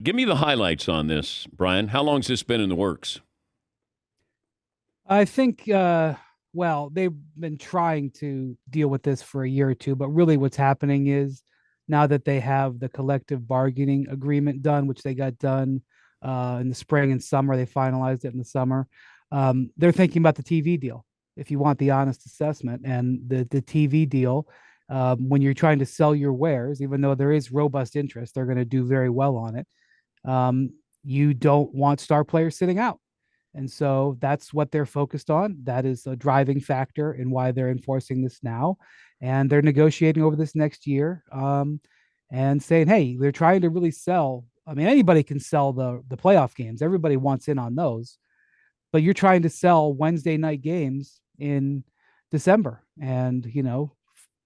Give me the highlights on this, Brian. How long's this been in the works? I think, well, they've been trying to deal with this for a year or two, but really what's happening is now that they have the collective bargaining agreement done, which they got done in the spring and summer, they finalized it in the summer. They're thinking about the TV deal. If you want the honest assessment, and the TV deal, when you're trying to sell your wares, even though there is robust interest, they're going to do very well on it. You don't want star players sitting out. And so that's what they're focused on. That is a driving factor in why they're enforcing this now. And they're negotiating over this next year, and saying, hey, they're trying to really sell. I mean, anybody can sell the playoff games. Everybody wants in on those. But you're trying to sell Wednesday night games in December, and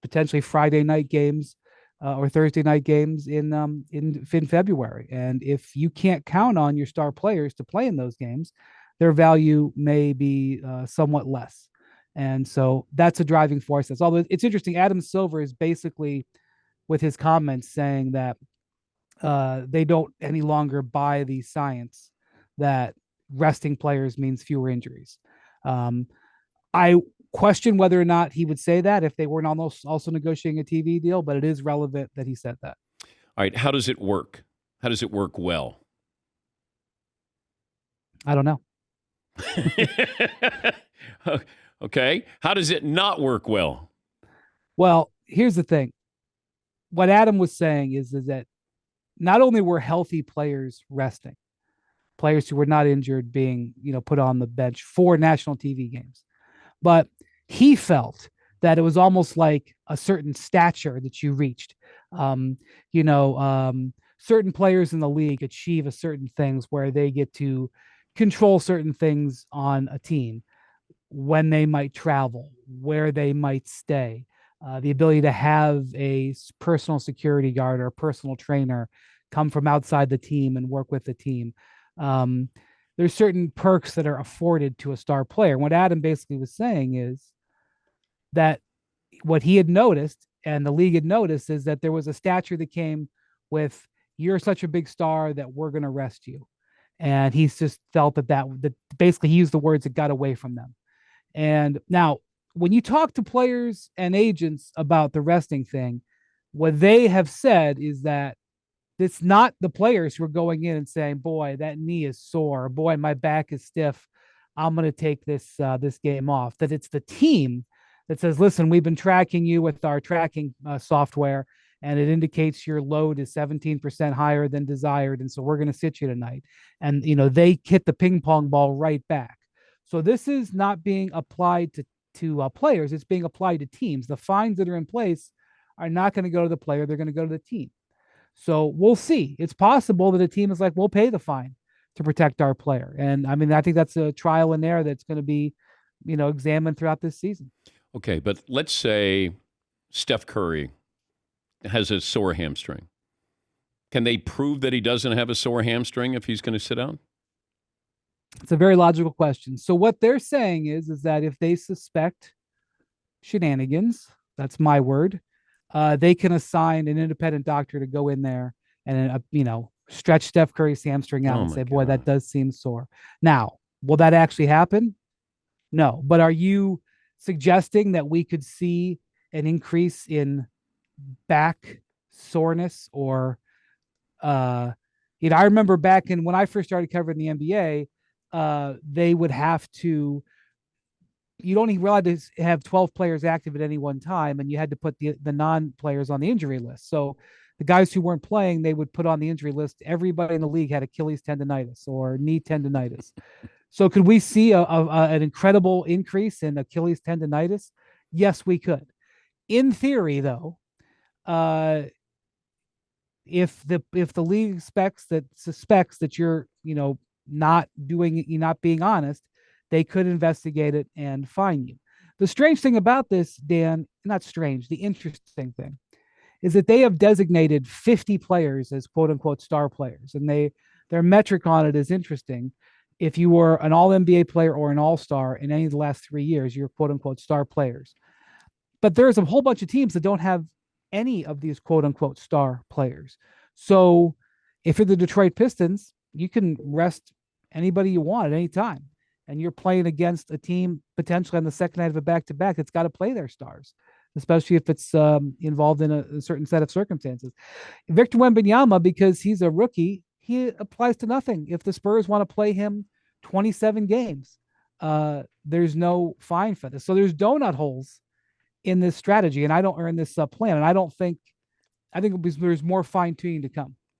potentially Friday night games, or Thursday night games in February. And if you can't count on your star players to play in those games, their value may be somewhat less. And so that's a driving force. That's all. It's interesting. Adam Silver is basically, with his comments, saying that they don't any longer buy the science that resting players means fewer injuries. Um, I question whether or not he would say that if they weren't almost also negotiating a TV deal, but it is relevant that he said that. All right, how does it work? How does it work well? I don't know. Okay, how does it not work well? Well, here's the thing. What Adam was saying is that not only were healthy players resting, players who were not injured being, put on the bench for national TV games, but he felt that it was almost like a certain stature that you reached. Um, Certain players in the league achieve a certain things where they get to control certain things on a team, when they might travel, where they might stay, the ability to have a personal security guard or a personal trainer come from outside the team and work with the team. Um, there's certain perks that are afforded to a star player. What Adam basically was saying is that what he had noticed and the league had noticed is that there was a stature that came with, you're such a big star that we're going to rest you. And he's just felt that basically he used the words that got away from them. And now, when you talk to players and agents about the resting thing, what they have said is that it's not the players who are going in and saying, "Boy, that knee is sore. Boy, my back is stiff. I'm going to take this game off." That it's the team that says, "Listen, we've been tracking you with our tracking software, and it indicates your load is 17% higher than desired, and so we're going to sit you tonight." And they hit the ping pong ball right back. So this is not being applied to players; it's being applied to teams. The fines that are in place are not going to go to the player; they're going to go to the team. So we'll see. It's possible that a team is like, we'll pay the fine to protect our player. And I mean, I think that's a trial and error that's going to be, examined throughout this season. Okay, but let's say Steph Curry has a sore hamstring. Can they prove that he doesn't have a sore hamstring if he's going to sit out? It's a very logical question. So what they're saying is that if they suspect shenanigans, that's my word, they can assign an independent doctor to go in there and, stretch Steph Curry's hamstring out Oh and my say, boy, that God. does seem sore. Now, will that actually happen? No. But are you suggesting that we could see an increase in back soreness, or I remember back in when I first started covering the NBA, they would have to, you'd only allowed to have 12 players active at any one time, and you had to put the non-players on the injury list. So the guys who weren't playing, they would put on the injury list. Everybody in the league had Achilles tendonitis or knee tendonitis. So could we see an incredible increase in Achilles tendonitis? Yes, we could. In theory, though, uh, if the league suspects that you're you're not being honest, they could investigate it and fine you. The strange thing about this, Dan, not strange, the interesting thing is that they have designated 50 players as quote unquote star players, and their metric on it is interesting. If you were an all NBA player or an all star in any of the last 3 years, you're quote unquote star players. But there's a whole bunch of teams that don't have any of these quote unquote star players. So If you're the Detroit Pistons, you can rest anybody you want at any time. And you're playing against a team potentially on the second night of a back-to-back that's got to play their stars, especially if it's involved in a certain set of circumstances. Victor Wembanyama, because he's a rookie, he applies to nothing. If the Spurs want to play him 27 games, there's no fine for this. So there's donut holes in this strategy, and I don't earn this plan. And I think there's more fine tuning to come.